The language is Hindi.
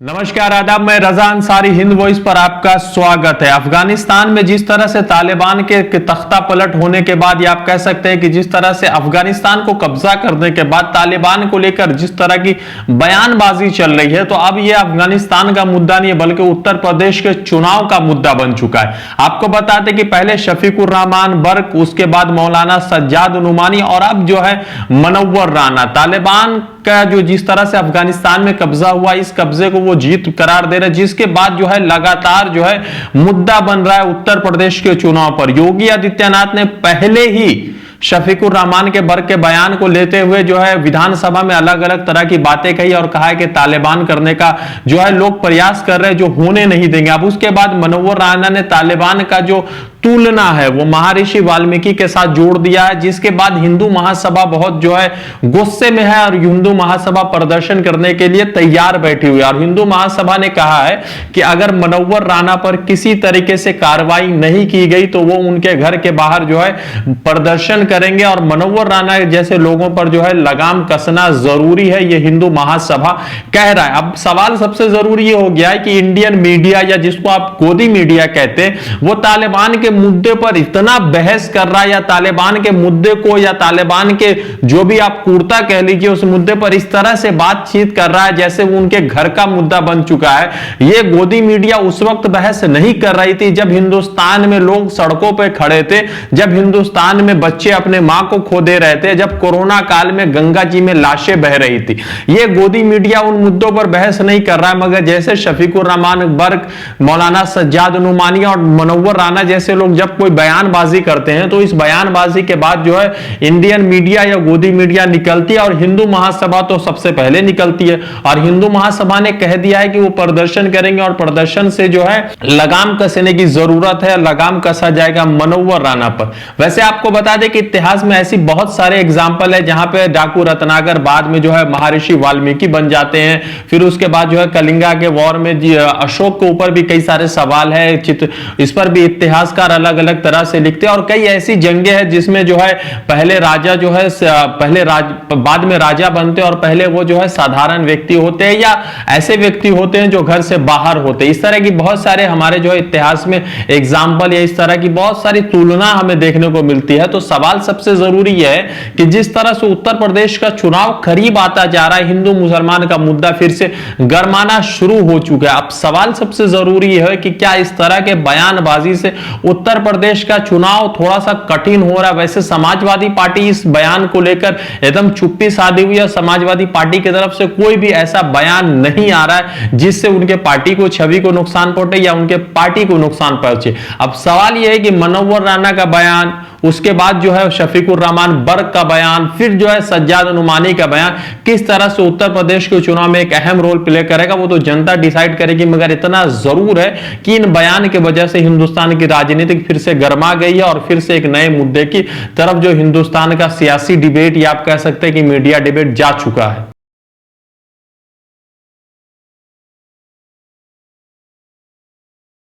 नमस्कार आदाब, मैं रजा अंसारी, हिंद वॉइस पर आपका स्वागत है। अफगानिस्तान में जिस तरह से तालिबान के तख्ता पलट होने के बाद, या आप कह सकते हैं कि जिस तरह से अफगानिस्तान को कब्जा करने के बाद तालिबान को लेकर जिस तरह की बयानबाजी चल रही है, तो अब यह अफगानिस्तान का मुद्दा नहीं है बल्कि उत्तर प्रदेश के चुनाव का मुद्दा बन चुका है। आपको बता दें कि पहले शफीकुर रहमान बर्क, उसके बाद मौलाना सज्जाद नुमानी और अब जो है मनव्वर राना, तालिबान का जो जिस तरह से अफगानिस्तान में कब्जा हुआ, इस कब्जे को वो जीत करार दे रहे, जिसके बाद जो है लगातार जो है मुद्दा बन रहा है उत्तर प्रदेश के चुनाव पर। योगी आदित्यनाथ ने पहले ही शफीकुर रहमान के बर्क के बयान को लेते हुए जो है विधानसभा में अलग अलग तरह की बातें कही और कहा है कि तालिबान करने का जो है लोग प्रयास कर रहे हैं, जो होने नहीं देंगे। अब उसके बाद मनव्वर राना ने तालिबान का जो तुलना है वो महर्षि वाल्मीकि के साथ जोड़ दिया है, जिसके बाद हिंदू महासभा बहुत जो है गुस्से में है और हिंदू महासभा प्रदर्शन करने के लिए तैयार बैठी हुई है। और हिंदू महासभा ने कहा है कि अगर मनव्वर राना पर किसी तरीके से कार्रवाई नहीं की गई तो वो उनके घर के बाहर जो है प्रदर्शन करेंगे और मनव्वर राना जैसे लोगों पर जो है लगाम कसना जरूरी है, ये हिंदू महासभा कह रहा है। अब सवाल सबसे जरूरी ये हो गया है कि इंडियन मीडिया, या जिसको आप गोदी मीडिया कहते हैं, वो तालिबान के मुद्दे पर इतना बहस कर रहा है, या तालिबान के मुद्दे को, या तालिबान के जो भी आप कूर्ता कह लीजिए, उस मुद्दे पर इस तरह से बातचीत कर रहा है जैसे वो उनके घर का मुद्दा बन चुका है। ये गोदी मीडिया उस वक्त बहस नहीं कर रही थी जब हिंदुस्तान में लोग सड़कों पर खड़े थे, जब हिंदुस्तान में बच्चे अपने मां को खो दे रहे थे, जब कोरोना काल में गंगा जी में लाशें बह रही थी। ये गोदी मीडिया उन मुद्दों पर बहस नहीं कर रहा है, मगर जैसे शफीकुर रहमान बर्क, मौलाना सज्जाद नुमानी और मनव्वर राना जैसे लोग जब कोई बयानबाजी करते हैं, तो इस बयानबाजी के बाद जो है इंडियन मीडिया या गोदी मीडिया निकलती है और हिंदू महासभा तो सबसे पहले निकलती है। और हिंदू महासभा ने कह दिया है कि वो प्रदर्शन करेंगे और प्रदर्शन से जो है लगाम कसने की जरूरत है, लगाम कसा जाएगा मनव्वर राना पर। वैसे आपको बता दें कि इतिहास में ऐसी बहुत सारे एग्जाम्पल है जहां पे डाकू रत्नाकर बाद में जो है महर्षि वाल्मीकि बन जाते हैं। फिर उसके बाद जो है कलिंगा के वॉर में अशोक के ऊपर भी कई सारे सवाल है, इस पर भी इतिहासकार अलग अलग तरह से लिखते हैं। और कई ऐसी जंगे हैं जिसमें जो है पहले राजा जो है बाद में राजा बनते हैं और पहले वो जो है साधारण व्यक्ति होते हैं, या ऐसे व्यक्ति होते हैं जो घर से बाहर होते हैं। इस तरह की बहुत सारे हमारे जो है इतिहास में एग्जाम्पल या इस तरह की बहुत सारी तुलना हमें देखने को मिलती है। तो सवाल सबसे जरूरी है कि जिस तरह से उत्तर प्रदेश का चुनाव करीब आता जा रहा है, हिंदू मुसलमान का मुद्दा फिर से गरमाना शुरू हो चुका है। अब सवाल सबसे जरूरी है कि क्या इस तरह के बयानबाजी से उत्तर प्रदेश का चुनाव थोड़ा सा कठिन हो रहा है। वैसे समाजवादी पार्टी इस बयान को लेकर एकदम चुप्पी साधी हुई है। समाजवादी पार्टी की तरफ से कोई भी ऐसा बयान नहीं आ रहा है जिससे उनके पार्टी को, छवि को नुकसान पहुंचे या उनके पार्टी को नुकसान पहुंचे। अब सवाल यह है कि मनव्वर राना का बयान, उसके बाद जो है शफीकुर रहमान बर्क का बयान, फिर जो है सज्जाद नुमानी का बयान किस तरह से उत्तर प्रदेश के चुनाव में एक अहम रोल प्ले करेगा, वो तो जनता डिसाइड करेगी। मगर इतना जरूर है कि इन बयान की वजह से हिंदुस्तान की राजनीति फिर से गर्मा गई है और फिर से एक नए मुद्दे की तरफ जो हिंदुस्तान का सियासी डिबेट, या आप कह सकते हैं कि मीडिया डिबेट जा चुका है।